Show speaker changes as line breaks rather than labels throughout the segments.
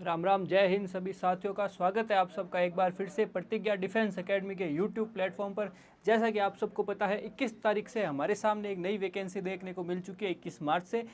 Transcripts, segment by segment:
राम राम, जय हिंद सभी साथियों का स्वागत है आप सबका एक बार फिर से प्रतिज्ञा डिफेंस एकेडमी के यूट्यूब प्लेटफॉर्म पर। जैसा कि आप सबको पता है 21 तारीख से हमारे सामने एक नई वैकेंसी देखने को मिल चुकी है 21 मार्च से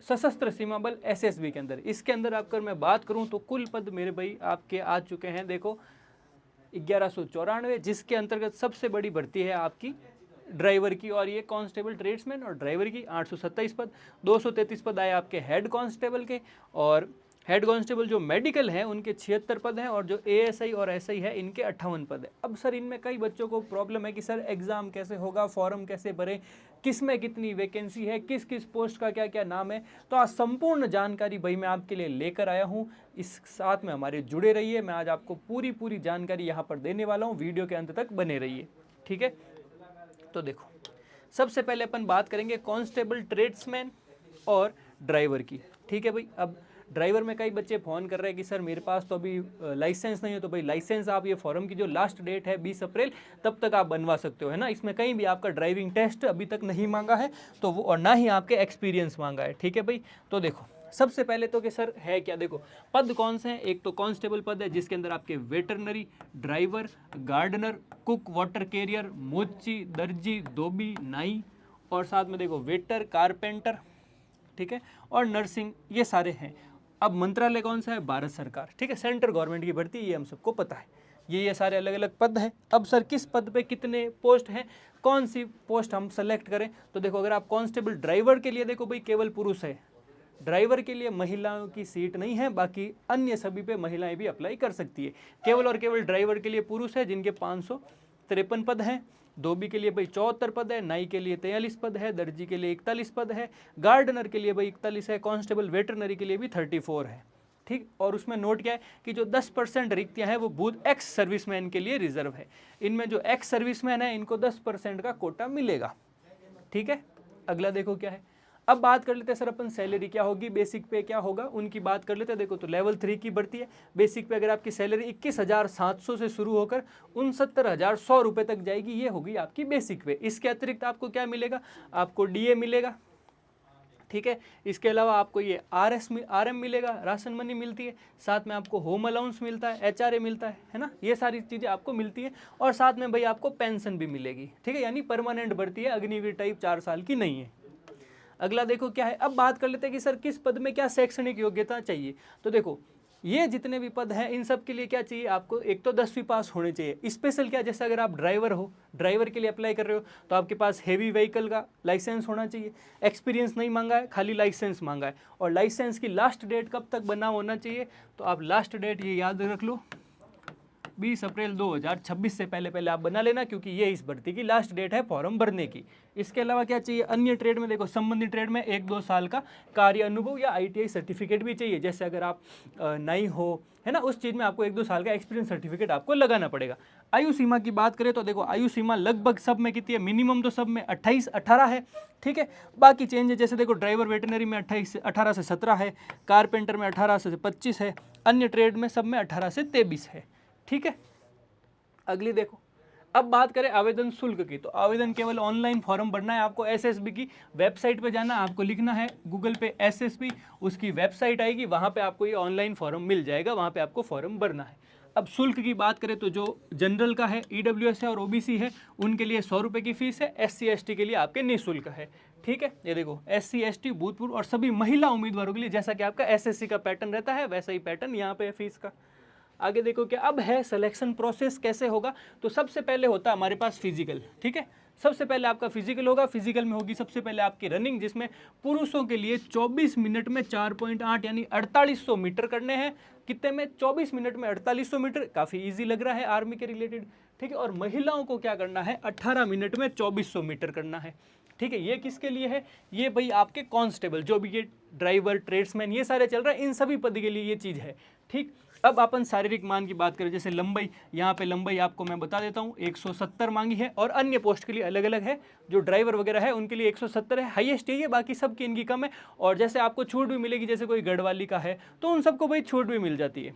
सशस्त्र सीमा बल एसएसबी के अंदर। इसके अंदर अगर मैं बात करूं तो कुल पद मेरे भाई आपके आ चुके हैं, देखो 1194, जिसके अंतर्गत सबसे बड़ी भर्ती है आपकी ड्राइवर की, और ये कांस्टेबल ट्रेड्समैन और ड्राइवर की 827 पद। 233 पद आए आपके हेड कांस्टेबल के, और हेड कांस्टेबल जो मेडिकल है उनके 76 पद हैं, और जो एएसआई और एसआई है इनके 58 पद है। अब सर इनमें कई बच्चों को प्रॉब्लम है कि सर एग्जाम कैसे होगा, फॉर्म कैसे भरें, किस में कितनी वैकेंसी है, किस किस पोस्ट का क्या क्या नाम है। तो आज संपूर्ण जानकारी भाई मैं आपके लिए लेकर आया हूँ। इस साथ में हमारे जुड़े रहिए, मैं आज आपको पूरी जानकारी यहाँ पर देने वाला हूँ, वीडियो के अंत तक बने रहिए, ठीक है। तो देखो, सबसे पहले अपन बात करेंगे कांस्टेबल ट्रेड्समैन और ड्राइवर की, ठीक है भाई। अब ड्राइवर में कई बच्चे फ़ोन कर रहे हैं कि सर मेरे पास तो अभी लाइसेंस नहीं है, तो भाई लाइसेंस आप ये फॉर्म की जो लास्ट डेट है 20 अप्रैल तब तक आप बनवा सकते हो, है ना। इसमें कहीं भी आपका ड्राइविंग टेस्ट अभी तक नहीं मांगा है, तो वो और ना ही आपके एक्सपीरियंस मांगा है, ठीक है भाई। तो देखो सबसे पहले तो कि सर है क्या, देखो पद कौन से हैं। एक तो कांस्टेबल पद है जिसके अंदर आपके veterinary, driver, gardener, cook, water carrier, मोची, दर्जी, धोबी, नाई, और साथ में देखो वेटर, कारपेंटर, ठीक है, और नर्सिंग, ये सारे हैं। अब मंत्रालय कौन सा है, भारत सरकार, ठीक है, सेंट्रल गवर्नमेंट की भर्ती, ये हम सबको पता है। ये सारे अलग अलग पद हैं। अब सर किस पद पे कितने पोस्ट हैं, कौन सी पोस्ट हम सेलेक्ट करें। तो देखो अगर आप कांस्टेबल ड्राइवर के लिए देखो भाई केवल पुरुष है, ड्राइवर के लिए महिलाओं की सीट नहीं है, बाकी अन्य सभी पे महिलाएं भी अप्लाई कर सकती है। केवल और केवल ड्राइवर के लिए पुरुष है जिनके 553 पद हैं। धोबी के लिए भाई 74 पद है, नाई के लिए 43 पद है, दर्जी के लिए 41 पद है, गार्डनर के लिए भाई 41 है, कांस्टेबल वेटरनरी के लिए भी 34 है, ठीक। और उसमें नोट क्या है कि जो 10% रिक्तियां हैं वो बूथ एक्स सर्विसमैन के लिए रिजर्व है। इनमें जो एक्स सर्विसमैन है इनको 10% का कोटा मिलेगा, ठीक है। अगला देखो क्या है। अब बात कर लेते हैं सर अपन सैलरी क्या होगी, बेसिक पे क्या होगा, उनकी बात कर लेते हैं। देखो तो लेवल 3 की बढ़ती है। बेसिक पे अगर आपकी सैलरी 21,700 से शुरू होकर 69,100 रुपये तक जाएगी, ये होगी आपकी बेसिक पे। इसके अतिरिक्त आपको क्या मिलेगा, आपको डीए मिलेगा, ठीक है। इसके अलावा आपको ये आरएम मिलेगा, राशन मनी मिलती है, साथ में आपको होम अलाउंस मिलता है, एचआरए मिलता है ना, ये सारी चीज़ें आपको मिलती है। और साथ में भाई आपको पेंशन भी मिलेगी, ठीक है, यानी परमानेंट भर्ती है, अग्निवीर टाइप 4 साल की नहीं है। अगला देखो क्या है। अब बात कर लेते हैं कि सर किस पद में क्या शैक्षणिक योग्यता चाहिए। तो देखो ये जितने भी पद हैं इन सब के लिए क्या चाहिए आपको, एक तो 10वीं पास होने चाहिए। स्पेशल क्या, जैसे अगर आप ड्राइवर हो, ड्राइवर के लिए अप्लाई कर रहे हो तो आपके पास हेवी व्हीकल का लाइसेंस होना चाहिए। एक्सपीरियंस नहीं मांगा है, खाली लाइसेंस मांगा है। और लाइसेंस की लास्ट डेट कब तक बना होना चाहिए, तो आप लास्ट डेट ये याद रख लो, 20 अप्रैल 2026 से पहले पहले आप बना लेना, क्योंकि ये इस भर्ती की लास्ट डेट है फॉर्म भरने की। इसके अलावा क्या चाहिए, अन्य ट्रेड में देखो संबंधित ट्रेड में 1-2 साल का कार्य अनुभव या आईटीआई सर्टिफिकेट भी चाहिए। जैसे अगर आप नई हो, है ना, उस चीज़ में आपको 1-2 साल का एक्सपीरियंस सर्टिफिकेट आपको लगाना पड़ेगा। आयु सीमा की बात करें तो देखो आयु सीमा लगभग सब में कितनी है, मिनिमम तो सब में 28-18 है, ठीक है। बाकी चेंज है, जैसे देखो ड्राइवर वेटनरी में 18 से 17 है, कारपेंटर में 18 से 25 है, अन्य ट्रेड में सब में 18 से 23 है, ठीक है। अगली देखो, अब बात करें आवेदन शुल्क की, तो आवेदन केवल ऑनलाइन फॉर्म भरना है आपको। एसएसबी की वेबसाइट पे जाना, आपको लिखना है गूगल पे एसएसबी, उसकी वेबसाइट आएगी, वहाँ पे आपको ये ऑनलाइन फॉर्म मिल जाएगा, वहाँ पे आपको फॉर्म भरना है। अब शुल्क की बात करें तो जो जनरल का है, ईडब्ल्यूएस है और ओबीसी है, उनके लिए 100 रुपये की फीस है। एससी एसटी के लिए आपके निःशुल्क है, ठीक है। ये देखो एससी एसटी, भूतपूर्व और सभी महिला उम्मीदवारों के लिए, जैसा कि आपका एसएससी का पैटर्न रहता है वैसा ही पैटर्न यहाँ पे है फीस का। आगे देखो क्या अब है, सिलेक्शन प्रोसेस कैसे होगा। तो सबसे पहले होता है हमारे पास फिजिकल, ठीक है। सबसे पहले आपका फिजिकल होगा। फिजिकल में होगी सबसे पहले आपकी रनिंग, जिसमें पुरुषों के लिए 24 मिनट में 4.8 यानी 4800 मीटर करने हैं। कितने में, 24 मिनट में 4800 मीटर, काफ़ी इजी लग रहा है आर्मी के रिलेटेड, ठीक है। और महिलाओं को क्या करना है, 18 मिनट में 2400 मीटर करना है, ठीक है। ये किसके लिए है, ये भाई आपके कांस्टेबल, जो भी ये ड्राइवर, ट्रेड्समैन, ये सारे चल रहे हैं, इन सभी पद के लिए ये चीज़ है, ठीक। अब अपन शारीरिक मान की बात करें, जैसे लंबाई, यहाँ पे लंबाई आपको मैं बता देता हूँ 170 मांगी है, और अन्य पोस्ट के लिए अलग अलग है। जो ड्राइवर वगैरह है उनके लिए 170 है, हाईएस्ट यही है, बाकी सबकी इनकी कम है। और जैसे आपको छूट भी मिलेगी, जैसे कोई गढ़वाली का है तो उन सबको भाई छूट भी मिल जाती है,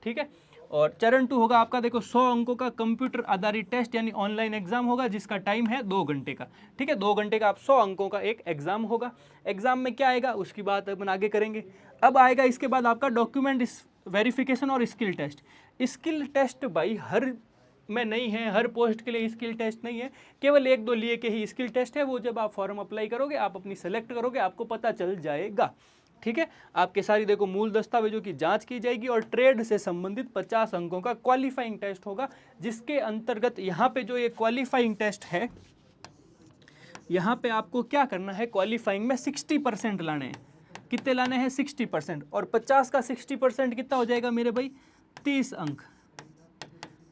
ठीक है। और चरण 2 होगा आपका, देखो 100 अंकों का कंप्यूटर आधारित टेस्ट यानी ऑनलाइन एग्जाम होगा, जिसका टाइम है 2 घंटे का, ठीक है। 2 घंटे का आप 100 अंकों का एक एग्जाम होगा। एग्जाम में क्या आएगा उसकी बात अपन आगे करेंगे। अब आएगा इसके बाद आपका डॉक्यूमेंट वेरिफिकेशन और स्किल टेस्ट। स्किल टेस्ट भाई हर में नहीं है, हर पोस्ट के लिए स्किल टेस्ट नहीं है, केवल 1-2 लिए के ही स्किल टेस्ट है। वो जब आप फॉर्म अप्लाई करोगे, आप अपनी सेलेक्ट करोगे, आपको पता चल जाएगा। ठीक है, आपके सारी देखो मूल दस्तावेजों की जांच की जाएगी और ट्रेड से संबंधित 50 अंकों का क्वालिफाइंग टेस्ट होगा, जिसके अंतर्गत यहाँ पे जो ये क्वालिफाइंग टेस्ट है, यहाँ पे आपको क्या करना है, क्वालिफाइंग में 60% लाने हैं। कितने लाने हैं? 60%। और 50 का 60% कितना हो जाएगा मेरे भाई? 30 अंक।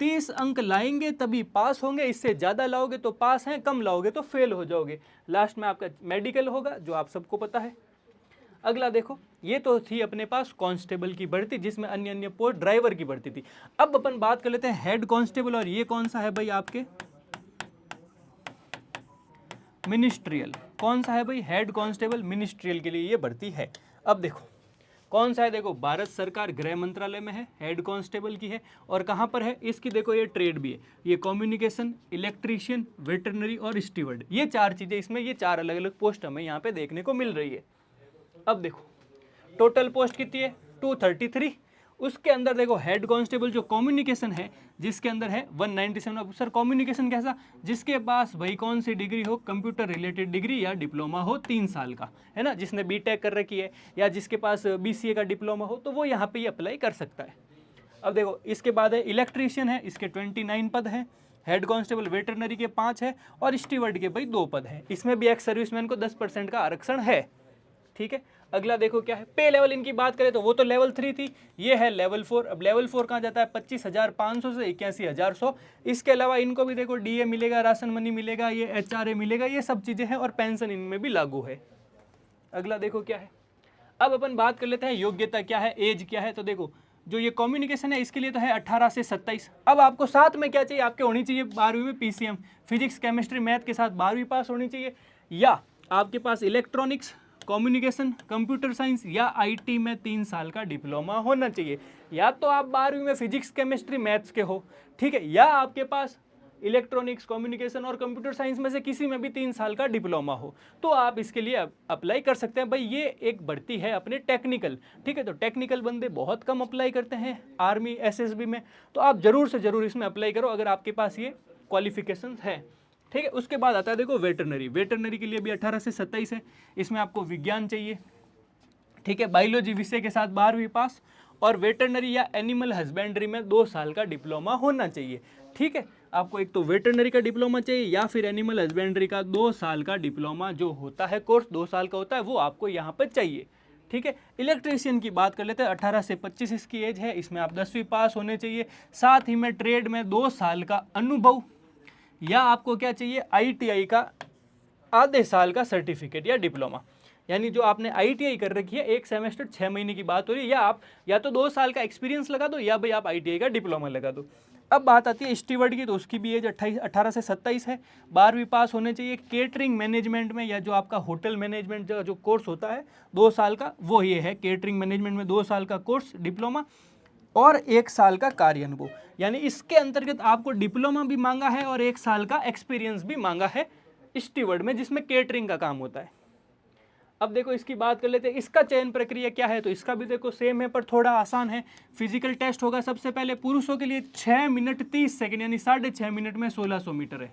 30 अंक लाएंगे तभी पास होंगे, इससे ज़्यादा लाओगे तो पास हैं, कम लाओगे तो फेल हो जाओगे। लास्ट में आपका मेडिकल होगा, जो आप सबको पता है। अगला देखो, ये तो थी अपने पास कांस्टेबल की भर्ती, जिसमें अन्य अन्य पोस्ट, ड्राइवर की भर्ती थी। अब अपन बात कर लेते हैं हेड कांस्टेबल, और ये कौन सा है भाई? आपके मिनिस्ट्रियल। कौन सा है भाई? हेड कांस्टेबल मिनिस्ट्रियल के लिए ये भर्ती है। अब देखो कौन सा है, देखो भारत सरकार गृह मंत्रालय में है, हेड कांस्टेबल की है। और कहाँ पर है इसकी? देखो ये ट्रेड भी है, ये कम्युनिकेशन, इलेक्ट्रीशियन, वेटरनरी और स्टीवर्ड, ये 4 चीज़ें इसमें, ये 4 अलग अलग पोस्ट हमें यहाँ पे देखने को मिल रही है। अब देखो टोटल पोस्ट कितनी है? 233। उसके अंदर देखो हेड कांस्टेबल जो कम्युनिकेशन है, जिसके अंदर है 197। अब सर कम्युनिकेशन कैसा? जिसके पास भाई कौन सी डिग्री हो, कंप्यूटर रिलेटेड डिग्री या डिप्लोमा हो 3 साल का, है ना, जिसने बीटेक कर रखी है, या जिसके पास बीसीए का डिप्लोमा हो, तो वो यहाँ पे अप्लाई कर सकता है। अब देखो इसके बाद है इलेक्ट्रीशियन है, इसके 29 पद हैं। हेड कांस्टेबल वेटरनरी के 5 है, और स्टीवर्ड के भाई 2 पद हैं। इसमें भी एक्स सर्विसमैन को 10% का आरक्षण है। ठीक है, अगला देखो क्या है, पे लेवल इनकी बात करें तो वो तो लेवल 3 थी, ये है लेवल 4। अब लेवल 4 कहाँ जाता है? 25,500 से 81,100। इसके अलावा इनको भी देखो डीए मिलेगा, राशन मनी मिलेगा, ये एचआरए मिलेगा, ये सब चीज़ें हैं, और पेंशन इनमें भी लागू है। अगला देखो क्या है, अब अपन बात कर लेते हैं योग्यता क्या है, एज क्या है। तो देखो जो ये कम्युनिकेशन है, इसके लिए तो है 18 से 27। अब आपको साथ में क्या चाहिए? आपके होनी चाहिए 12वीं में पीसीएम, फिजिक्स केमिस्ट्री मैथ के साथ 12वीं पास होनी चाहिए, या आपके पास इलेक्ट्रॉनिक्स, कम्युनिकेशन, कंप्यूटर साइंस या आईटी में 3 साल का डिप्लोमा होना चाहिए। या तो आप 12वीं में फिजिक्स केमिस्ट्री मैथ्स के हो, ठीक है, या आपके पास इलेक्ट्रॉनिक्स, कम्युनिकेशन और कंप्यूटर साइंस में से किसी में भी 3 साल का डिप्लोमा हो, तो आप इसके लिए अप्लाई कर सकते हैं। भाई ये एक भर्ती है अपने टेक्निकल, ठीक है, तो टेक्निकल बंदे बहुत कम अप्लाई करते हैं आर्मी एसएसबी में, तो आप जरूर से जरूर इसमें अप्लाई करो अगर आपके पास ये क्वालिफिकेशन है। ठीक है, उसके बाद आता है देखो वेटरनरी। वेटरनरी के लिए भी 18 से 27 है, इसमें आपको विज्ञान चाहिए, ठीक है, बायोलॉजी विषय के साथ 12वीं पास, और वेटरनरी या एनिमल हस्बेंड्री में 2 साल का डिप्लोमा होना चाहिए। ठीक है, आपको एक तो वेटरनरी का डिप्लोमा चाहिए, या फिर एनिमल हस्बेंड्री का 2 साल का डिप्लोमा जो होता है, कोर्स 2 साल का होता है, वो आपको यहाँ पर चाहिए। ठीक है, इलेक्ट्रीशियन की बात कर लेते हैं, 18 से 25 इसकी एज है, इसमें आप 10वीं पास होने चाहिए, साथ ही में ट्रेड में 2 साल का अनुभव, या आपको क्या चाहिए? आईटीआई का आधे साल का सर्टिफिकेट या डिप्लोमा, यानी जो आपने आईटीआई कर रखी है 1 सेमेस्टर 6 महीने की बात हो रही है, या आप या तो 2 साल का एक्सपीरियंस लगा दो, या भाई आप आईटीआई का डिप्लोमा लगा दो। अब बात आती है स्टीवर्ड की, तो उसकी भी एज 18 से 27 है, 12वीं पास होने चाहिए। केटरिंग मैनेजमेंट में, या जो आपका होटल मैनेजमेंट जो कोर्स होता है 2 साल का, वो ये है केटरिंग मैनेजमेंट में 2 साल का कोर्स डिप्लोमा, और 1 साल का कार्य अनुभव, यानी इसके अंतर्गत आपको डिप्लोमा भी मांगा है और 1 साल का एक्सपीरियंस भी मांगा है स्टीवर्ड में, जिसमें केटरिंग का काम होता है। अब देखो इसकी बात कर लेते हैं, इसका चयन प्रक्रिया क्या है, तो इसका भी देखो सेम है पर थोड़ा आसान है। फिजिकल टेस्ट होगा सबसे पहले, पुरुषों के लिए 6 मिनट 30 सेकंड, यानी 6.5 मिनट में 1600 मीटर है,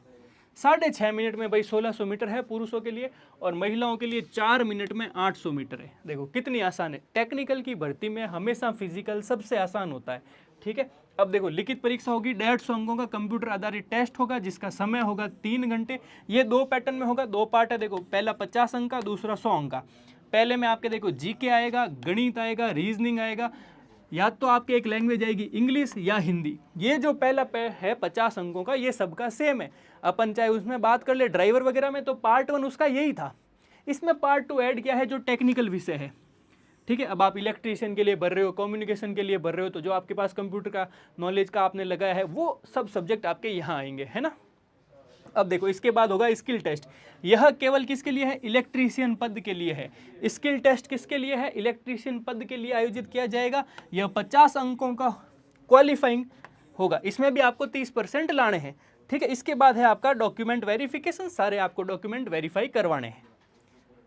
6.5 मिनट में भाई 1600 मीटर है पुरुषों के लिए, और महिलाओं के लिए 4 मिनट में 800 मीटर है। देखो कितनी आसान है, टेक्निकल की भर्ती में हमेशा फिजिकल सबसे आसान होता है। ठीक है, अब देखो लिखित परीक्षा होगी, 150 अंकों का कंप्यूटर आधारित टेस्ट होगा, जिसका समय होगा 3 घंटे। ये 2 पैटर्न में होगा, 2 पार्ट है, देखो पहला 50 अंक का, दूसरा 100 अंक का। पहले में आपके देखो जीके आएगा, गणित आएगा, रीजनिंग आएगा, या तो आपके एक लैंग्वेज आएगी इंग्लिश या हिंदी। ये जो पहला है 50 अंकों का, ये सबका सेम है। अपन चाहे उसमें बात कर ले ड्राइवर वगैरह में, तो पार्ट 1 उसका यही था, इसमें पार्ट 2 ऐड किया है जो टेक्निकल विषय है। ठीक है, अब आप इलेक्ट्रीशियन के लिए भर रहे हो, कम्युनिकेशन के लिए भर रहे हो, तो जो आपके पास कंप्यूटर का नॉलेज का आपने लगाया है, वो सब सब्जेक्ट आपके यहाँ आएंगे, है ना। अब देखो इसके बाद होगा स्किल टेस्ट। यह केवल किसके लिए है? इलेक्ट्रीशियन पद के लिए है। स्किल टेस्ट किसके लिए है? इलेक्ट्रीशियन पद के लिए आयोजित किया जाएगा। यह 50 अंकों का क्वालिफाइंग होगा, इसमें भी आपको 30% लाने हैं। ठीक है, इसके बाद है आपका डॉक्यूमेंट वेरिफिकेशन, सारे आपको डॉक्यूमेंट वेरीफाई करवाने हैं।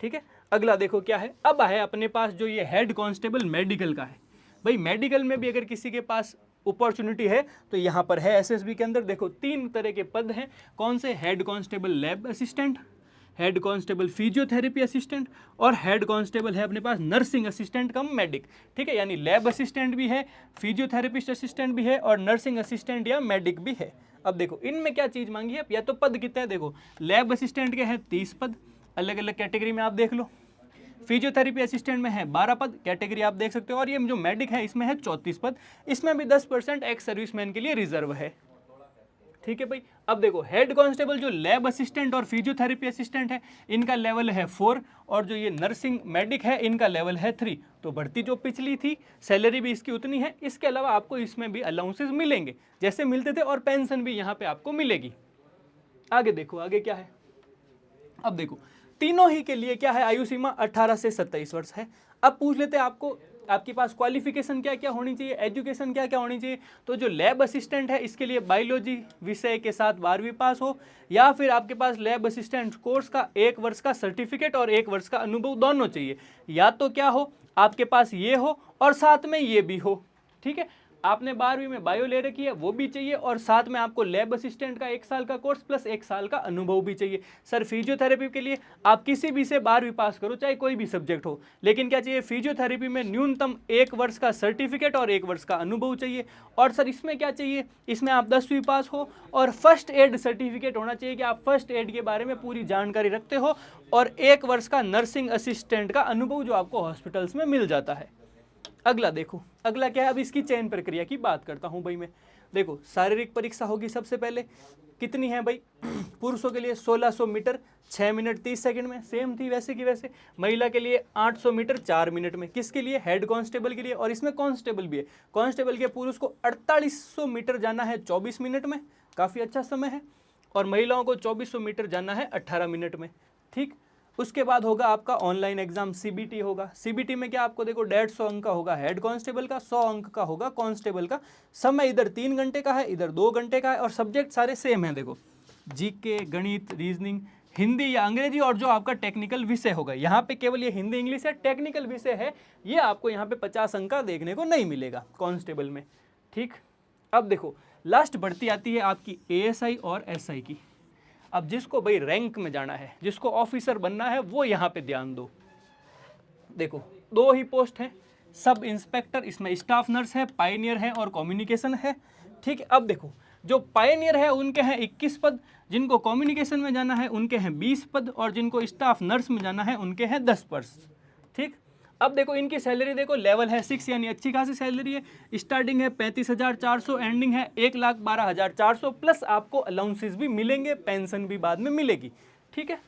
ठीक है, अगला देखो क्या है, अब है अपने पास जो ये हेड कांस्टेबल मेडिकल का है। भाई मेडिकल में भी अगर किसी के पास अपॉर्चुनिटी है तो यहाँ पर है एसएसबी के अंदर। देखो 3 तरह के पद हैं, कौन से, head constable lab assistant, head constable physiotherapy assistant और हेड कांस्टेबल है अपने पास नर्सिंग असिस्टेंट कम मेडिक। ठीक है, यानी लैब असिस्टेंट भी है, फिजियोथेरेपिस्ट असिस्टेंट भी है और नर्सिंग असिस्टेंट या मेडिक भी है। अब देखो इनमें क्या चीज़ मांगी है, या तो पद कितने हैं, देखो लैब असिस्टेंट के हैं 30 पद, अलग अलग कैटेगरी में आप देख लो। फिजियोथेरेपी असिस्टेंट में है 12 पद, कैटेगरी आप देख सकते हो। और ये जो मेडिक है इसमें है 34 पद, इसमें भी 10% एक्स सर्विसमैन के लिए रिजर्व है। ठीक है भाई। अब देखो हेड कांस्टेबल जो लैब असिस्टेंट और फिजियोथेरेपी असिस्टेंट है इनका लेवल है 4 और जो ये नर्सिंग मेडिक है इनका लेवल है 3। तो भर्ती जो पिछली थी सैलरी भी इसकी उतनी है, इसके अलावा आपको इसमें भी अलाउंसेस मिलेंगे जैसे मिलते थे और पेंशन भी यहाँ पे आपको मिलेगी। आगे देखो आगे क्या है। अब देखो तीनों ही के लिए क्या है, आयु सीमा 18 से 27 वर्ष है। अब पूछ लेते हैं आपको, आपके पास क्वालिफिकेशन क्या क्या होनी चाहिए, एजुकेशन क्या क्या होनी चाहिए। तो जो लैब असिस्टेंट है इसके लिए बायोलॉजी विषय के साथ 12वीं पास हो, या फिर आपके पास लैब असिस्टेंट कोर्स का 1 वर्ष का सर्टिफिकेट और 1 वर्ष का अनुभव दोनों चाहिए। या तो क्या हो, आपके पास ये हो और साथ में ये भी हो। ठीक है, आपने 12वीं में बायो ले रखी है वो भी चाहिए और साथ में आपको लैब असिस्टेंट का 1 साल का कोर्स प्लस 1 साल का अनुभव भी चाहिए। सर फिजियोथेरेपी के लिए आप किसी भी से 12वीं पास करो, चाहे कोई भी सब्जेक्ट हो, लेकिन क्या चाहिए, फिजियोथेरेपी में न्यूनतम 1 वर्ष का सर्टिफिकेट और 1 वर्ष का अनुभव चाहिए। और सर इसमें क्या चाहिए, इसमें आप 10वीं पास हो और फर्स्ट एड सर्टिफिकेट होना चाहिए कि आप फर्स्ट एड के बारे में पूरी जानकारी रखते हो, और 1 वर्ष का नर्सिंग असिस्टेंट का अनुभव जो आपको हॉस्पिटल्स में मिल जाता है। अगला देखो, अगला क्या है, अब इसकी चयन प्रक्रिया की बात करता हूं भाई मैं। देखो शारीरिक परीक्षा होगी सबसे पहले, कितनी है भाई, पुरुषों के लिए 1600 मीटर 6 मिनट 30 सेकंड में, सेम थी वैसे की वैसे। महिला के लिए 800 मीटर 4 मिनट में, किसके लिए, हेड कांस्टेबल के लिए। और इसमें कांस्टेबल भी है, कांस्टेबल के पुरुष को 4800 मीटर जाना है 24 मिनट में, काफ़ी अच्छा समय है, और महिलाओं को 2400 मीटर जाना है 18 मिनट में। ठीक, उसके बाद होगा आपका ऑनलाइन एग्जाम सीबीटी होगा। सीबीटी में क्या आपको देखो 150 अंक का होगा हेड कांस्टेबल का, 100 अंक का होगा कांस्टेबल का। समय इधर 3 घंटे का है, इधर 2 घंटे का है, और सब्जेक्ट सारे सेम है। देखो जीके, गणित, रीजनिंग, हिंदी या अंग्रेजी, और जो आपका टेक्निकल विषय होगा, यहाँ पे केवल ये हिंदी इंग्लिश है, टेक्निकल विषय है ये आपको यहाँ पे 50 अंक का देखने को नहीं मिलेगा कांस्टेबल में। ठीक, अब देखो लास्ट भर्ती आती है आपकी एएसआई और एसआई की। अब जिसको भाई रैंक में जाना है, जिसको ऑफिसर बनना है, वो यहाँ पे ध्यान दो। देखो 2 ही पोस्ट हैं, सब इंस्पेक्टर, इसमें स्टाफ नर्स है, पायनियर है और कम्युनिकेशन है। ठीक है, अब देखो जो पायनियर है उनके हैं 21 पद, जिनको कम्युनिकेशन में जाना है उनके हैं 20 पद, और जिनको स्टाफ नर्स में जाना है उनके हैं 10 पद। ठीक, अब देखो इनकी सैलरी देखो, लेवल है 6 यानी अच्छी खासी सैलरी है। स्टार्टिंग है 35,400, एंडिंग है 1,12,400, प्लस आपको अलाउंसेस भी मिलेंगे, पेंशन भी बाद में मिलेगी। ठीक है,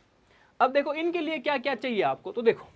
अब देखो इनके लिए क्या क्या चाहिए आपको। तो देखो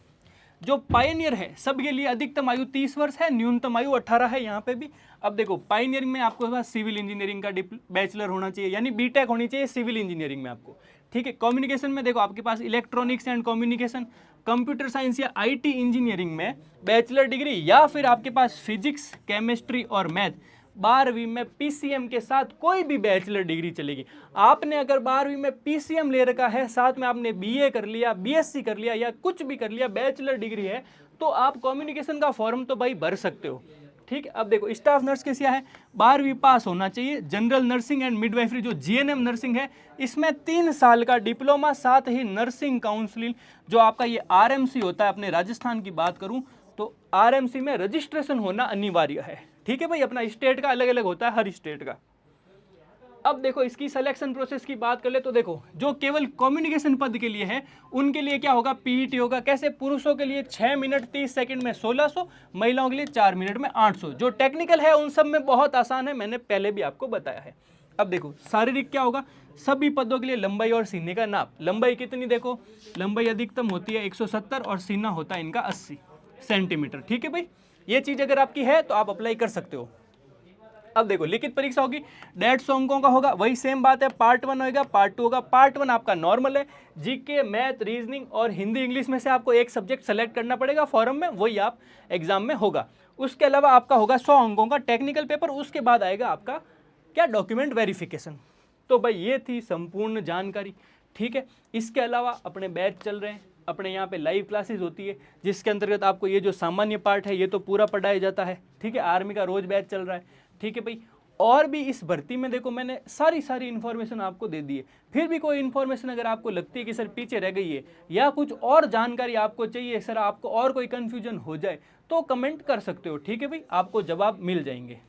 जो पायनियर है सबके लिए अधिकतम आयु 30 वर्ष है, न्यूनतम आयु 18 है यहाँ पे भी। अब देखो पायनियरिंग में आपको पास सिविल इंजीनियरिंग का बैचलर होना चाहिए, यानी बीटेक होनी चाहिए सिविल इंजीनियरिंग में आपको। ठीक है, कम्युनिकेशन में देखो आपके पास electronics and communication, computer science या आईटी इंजीनियरिंग में बैचलर डिग्री, या फिर आपके पास फिजिक्स, केमिस्ट्री और मैथ। 12वीं में पीसीएम के साथ कोई भी बैचलर डिग्री चलेगी। आपने अगर 12वीं में पीसीएम ले रखा है, साथ में आपने बीए कर लिया, बीएससी कर लिया या कुछ भी कर लिया, बैचलर डिग्री है, तो आप कम्युनिकेशन का फॉर्म तो भाई भर सकते हो। ठीक है, अब देखो स्टाफ नर्स के क्या है, 12वीं पास होना चाहिए। जनरल नर्सिंग एंड मिडवाइफरी जो जीएनएम नर्सिंग है, इसमें 3 साल का डिप्लोमा, साथ ही नर्सिंग काउंसलिंग जो आपका ये आरएमसी होता है, अपने राजस्थान की बात करूं तो आरएमसी में रजिस्ट्रेशन होना अनिवार्य है। ठीक है भाई, अपना स्टेट का अलग अलग होता है, हर स्टेट का। अब देखो इसकी सिलेक्शन प्रोसेस की बात कर ले तो देखो जो केवल कम्युनिकेशन पद के लिए है उनके लिए क्या होगा, पीईटी होगा। कैसे, पुरुषों के लिए 6 मिनट 30 सेकंड में 1600, महिलाओं के लिए 4 मिनट में 800। जो टेक्निकल है उन सब में बहुत आसान है, मैंने पहले भी आपको बताया है। अब देखो शारीरिक क्या होगा, सभी पदों के लिए लंबाई और सीने का नाप। लंबाई कितनी, देखो लंबाई अधिकतम होती है 170 और सीना होता है इनका 80 सेंटीमीटर। ठीक है भाई, ये चीज अगर आपकी है तो आप अप्लाई कर सकते हो। अब देखो लिखित परीक्षा होगी, 150 अंकों का होगा, वही सेम बात है। पार्ट 1 होगा, पार्ट 2 होगा। पार्ट 1 आपका नॉर्मल है, जीके, मैथ, रीजनिंग और हिंदी इंग्लिश में से आपको एक सब्जेक्ट सेलेक्ट करना पड़ेगा फॉरम में, वही आप एग्जाम में होगा। उसके अलावा आपका होगा 100 अंकों का टेक्निकल पेपर, उसके बाद आएगा आपका क्या, डॉक्यूमेंट वेरिफिकेशन। तो भाई ये थी संपूर्ण जानकारी। ठीक है, इसके अलावा अपने बैच चल रहे हैं, अपने यहाँ पे लाइव क्लासेस होती है, जिसके अंतर्गत आपको ये जो सामान्य पार्ट है ये तो पूरा पढ़ाया जाता है, ठीक है। आर्मी का रोज बैच चल रहा है, ठीक है भाई। और भी इस भर्ती में देखो मैंने सारी इन्फॉर्मेशन आपको दे दी है। फिर भी कोई इन्फॉर्मेशन अगर आपको लगती है कि सर पीछे रह गई है या कुछ और जानकारी आपको चाहिए, सर आपको और कोई कन्फ्यूजन हो जाए, तो कमेंट कर सकते हो, ठीक है भाई, आपको जवाब मिल जाएंगे।